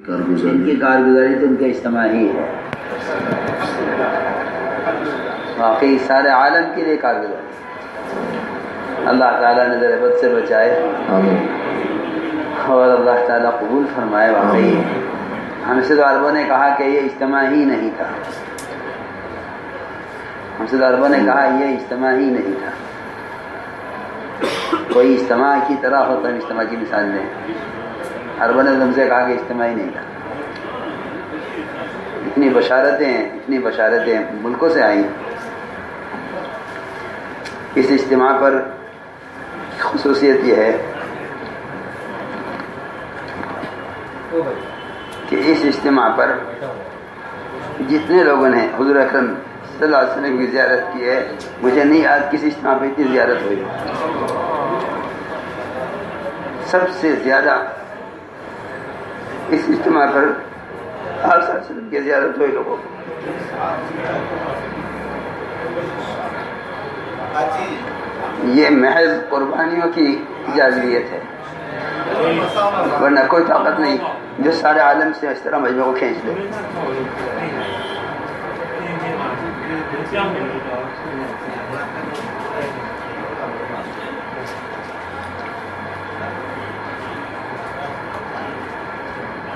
ان کی کارگزاری تو ان کے اجتماع ہی ہے، واقعی سارے عالم کے لیے کارگزاری۔ اللہ تعالیٰ نظر بد سے بچائے اور اللہ تعالیٰ قبول فرمائے۔ واقعی ہم سے تو عربوں نے کہا کہ یہ اجتماع ہی نہیں تھا، ہم سے تو عربوں نے کہا یہ اجتماع ہی نہیں تھا۔ کوئی اجتماع کی طرح ہوتا ہے، اجتماع کی مثال لیں، عربوں نے ہم سے کہا کہ اجتماع ہی نہیں تھا۔ اتنی بشارتیں ملکوں سے آئیں۔ اس اجتماع پر خصوصیت یہ ہے کہ اس اجتماع پر جتنے لوگوں نے حضور اکرم صلی اللہ علیہ وسلم کی زیارت کی ہے، مجھے نہیں یاد کسی اجتماع پہ اتنی زیارت ہوئی۔ سب سے زیادہ اس اجتماع پر آپ صلی اللہ علیہ وسلم کی زیارت ہوئی لوگوں کو۔ یہ محض قربانیوں کی جاذبیت ہے، ورنہ کوئی طاقت نہیں جو سارے عالم سے اس طرح مجموعے کو کھینچ لے۔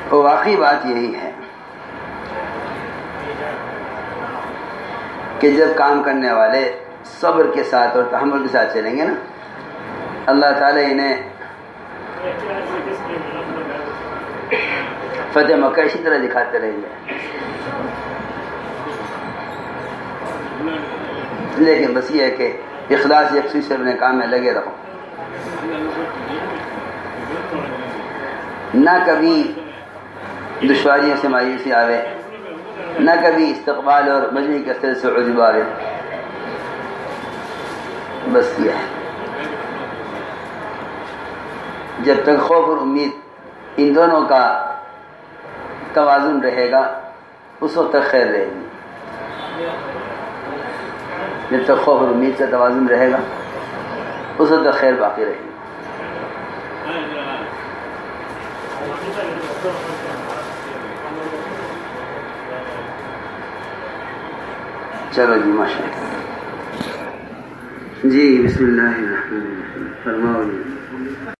تو واقعی بات یہی ہے کہ جب کام کرنے والے صبر کے ساتھ اور تحمل کے ساتھ چلیں گے نا، اللہ تعالیٰ انہیں فتح مکہ اسی طرح دکھاتے رہیں گے۔ لیکن بس یہ ہے کہ اخلاص یکسوئی سے اپنے کام میں لگے رہو، نہ کبھی دشواریوں سے مایوسی آوے، نہ کبھی استقبال اور مجموعی کثرت سے عجب آوے۔ بس یہ ہے، جب تک خوف اور امید ان دونوں کا توازن رہے گا اس وقت تک خیر رہے گی۔ جب تک خوف اور امید کا توازن رہے گا اس وقت تک خیر باقی رہے گی۔ چلو جی، ماشاء اللہ جی، بسم اللہ الرحمن الرحیم، فرماؤ جی۔